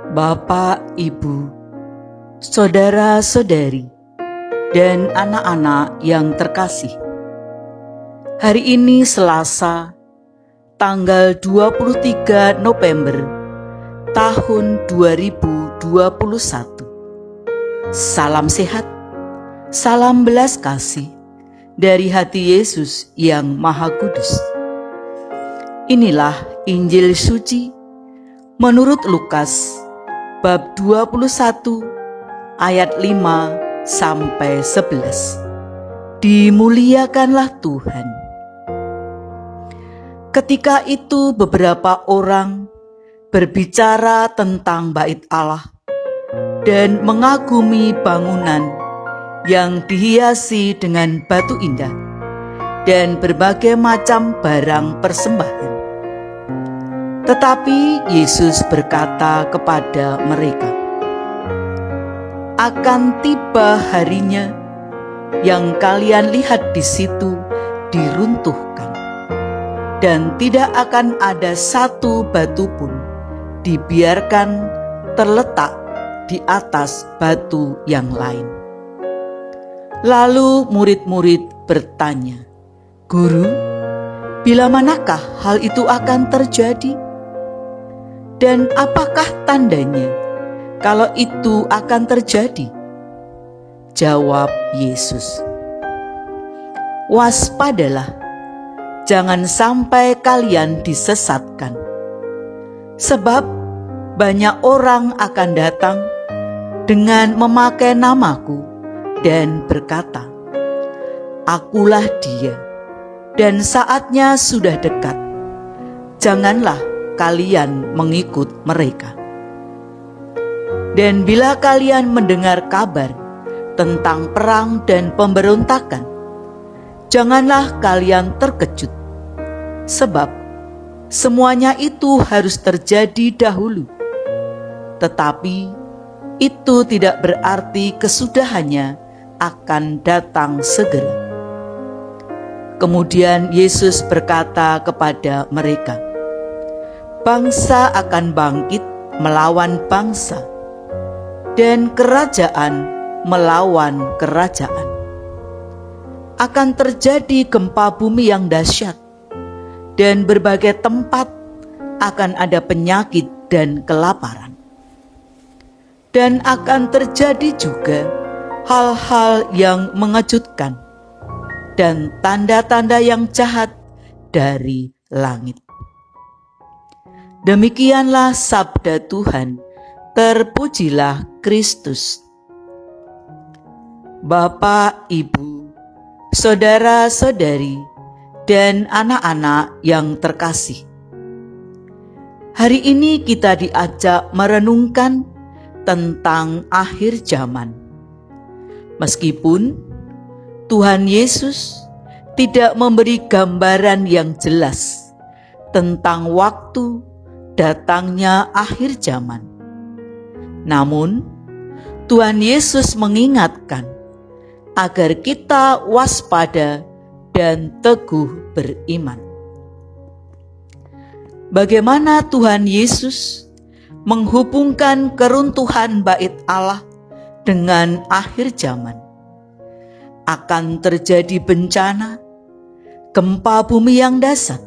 Bapak, Ibu, saudara-saudari, dan anak-anak yang terkasih. Hari ini Selasa, tanggal 23 November tahun 2021. Salam sehat, salam belas kasih dari hati Yesus yang Maha Kudus. Inilah Injil suci menurut Lukas bab 21 ayat 5 sampai 11. Dimuliakanlah Tuhan. Ketika itu beberapa orang berbicara tentang bait Allah dan mengagumi bangunan yang dihiasi dengan batu indah dan berbagai macam barang persembahan. Tetapi Yesus berkata kepada mereka, "Akan tiba harinya yang kalian lihat di situ diruntuhkan, dan tidak akan ada satu batu pun dibiarkan terletak di atas batu yang lain." Lalu murid-murid bertanya, "Guru, bila manakah hal itu akan terjadi? Dan apakah tandanya kalau itu akan terjadi?" Jawab Yesus, "Waspadalah, jangan sampai kalian disesatkan. Sebab banyak orang akan datang dengan memakai namaku dan berkata, 'Akulah dia,' dan saatnya sudah dekat. Janganlah kalian mengikut mereka. Dan bila kalian mendengar kabar tentang perang dan pemberontakan, janganlah kalian terkejut, sebab semuanya itu harus terjadi dahulu. Tetapi itu tidak berarti kesudahannya akan datang segera." Kemudian Yesus berkata kepada mereka, "Bangsa akan bangkit melawan bangsa, dan kerajaan melawan kerajaan. Akan terjadi gempa bumi yang dahsyat, dan berbagai tempat akan ada penyakit dan kelaparan. Dan akan terjadi juga hal-hal yang mengejutkan dan tanda-tanda yang jahat dari langit." Demikianlah sabda Tuhan. Terpujilah Kristus. Bapak, Ibu, saudara-saudari, dan anak-anak yang terkasih. Hari ini kita diajak merenungkan tentang akhir zaman. Meskipun Tuhan Yesus tidak memberi gambaran yang jelas tentang waktu datangnya akhir zaman, namun Tuhan Yesus mengingatkan agar kita waspada dan teguh beriman. Bagaimana Tuhan Yesus menghubungkan keruntuhan bait Allah dengan akhir zaman? Akan terjadi bencana, gempa bumi yang dahsyat,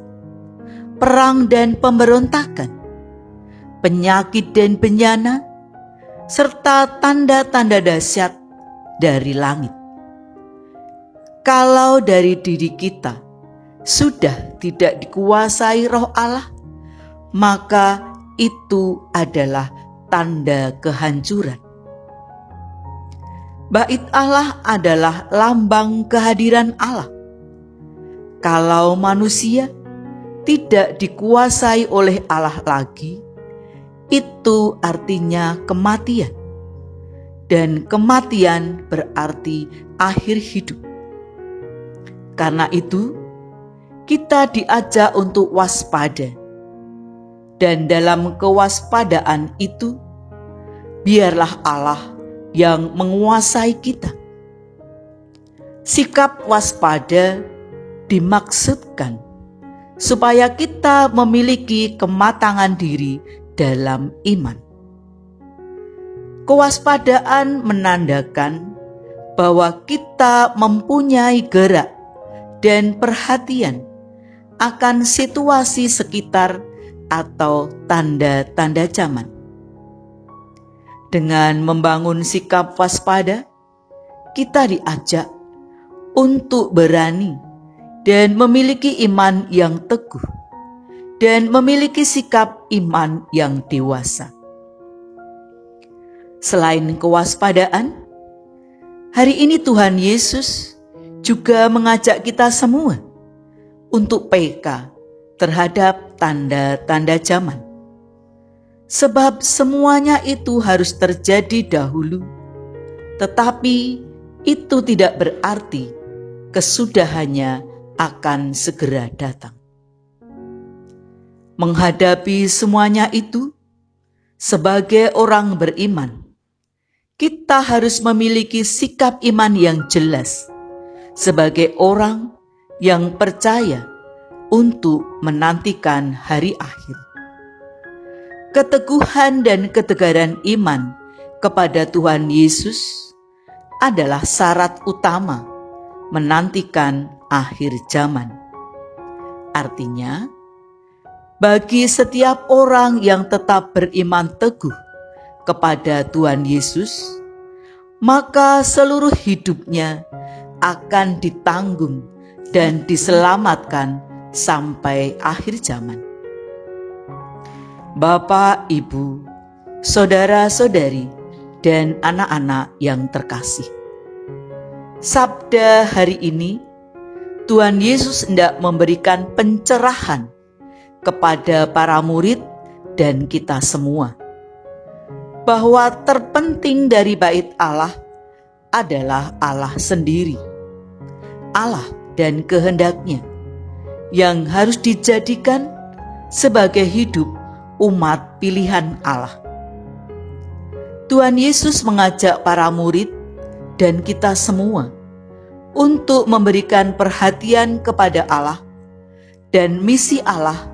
perang dan pemberontakan, penyakit dan bencana, serta tanda-tanda dahsyat dari langit. Kalau dari diri kita sudah tidak dikuasai Roh Allah, maka itu adalah tanda kehancuran. Bait Allah adalah lambang kehadiran Allah. Kalau manusia tidak dikuasai oleh Allah lagi, itu artinya kematian. Dan kematian berarti akhir hidup. Karena itu, kita diajak untuk waspada. Dan dalam kewaspadaan itu, biarlah Allah yang menguasai kita. Sikap waspada dimaksudkan supaya kita memiliki kematangan diri dalam iman. Kewaspadaan menandakan bahwa kita mempunyai gerak dan perhatian akan situasi sekitar atau tanda-tanda zaman. Dengan membangun sikap waspada, kita diajak untuk berani dan memiliki iman yang teguh dan memiliki sikap iman yang dewasa. Selain kewaspadaan, hari ini Tuhan Yesus juga mengajak kita semua untuk peka terhadap tanda-tanda zaman. Sebab semuanya itu harus terjadi dahulu, tetapi itu tidak berarti kesudahannya akan segera datang. Menghadapi semuanya itu, sebagai orang beriman, kita harus memiliki sikap iman yang jelas sebagai orang yang percaya untuk menantikan hari akhir. Keteguhan dan ketegaran iman kepada Tuhan Yesus adalah syarat utama menantikan akhir zaman. Artinya, bagi setiap orang yang tetap beriman teguh kepada Tuhan Yesus, maka seluruh hidupnya akan ditanggung dan diselamatkan sampai akhir zaman. Bapak, Ibu, saudara-saudari, dan anak-anak yang terkasih, sabda hari ini Tuhan Yesus hendak memberikan pencerahan kepada para murid dan kita semua, bahwa terpenting dari bait Allah adalah Allah sendiri, Allah dan kehendaknya yang harus dijadikan sebagai hidup umat pilihan Allah. Tuhan Yesus mengajak para murid dan kita semua untuk memberikan perhatian kepada Allah dan misi Allah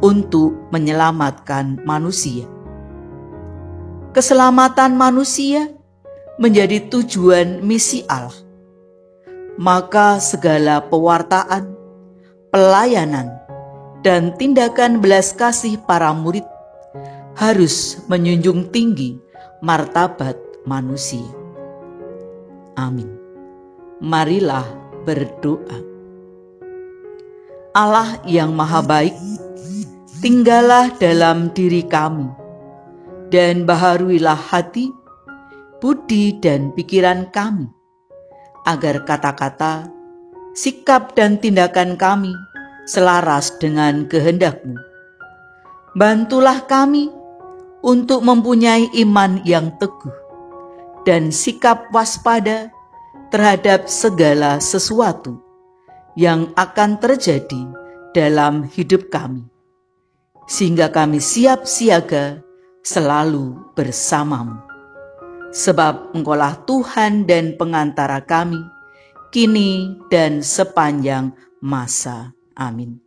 untuk menyelamatkan manusia. Keselamatan manusia menjadi tujuan misi Allah. Maka segala pewartaan, pelayanan, dan tindakan belas kasih para murid harus menjunjung tinggi martabat manusia. Amin. Marilah berdoa. Allah yang Maha Baik, tinggallah dalam diri kami, dan baharuilah hati, budi, dan pikiran kami, agar kata-kata, sikap, dan tindakan kami selaras dengan kehendak-Mu. Bantulah kami untuk mempunyai iman yang teguh dan sikap waspada terhadap segala sesuatu yang akan terjadi dalam hidup kami, sehingga kami siap siaga selalu bersama-Mu. Sebab Engkaulah Tuhan dan pengantara kami, kini dan sepanjang masa. Amin.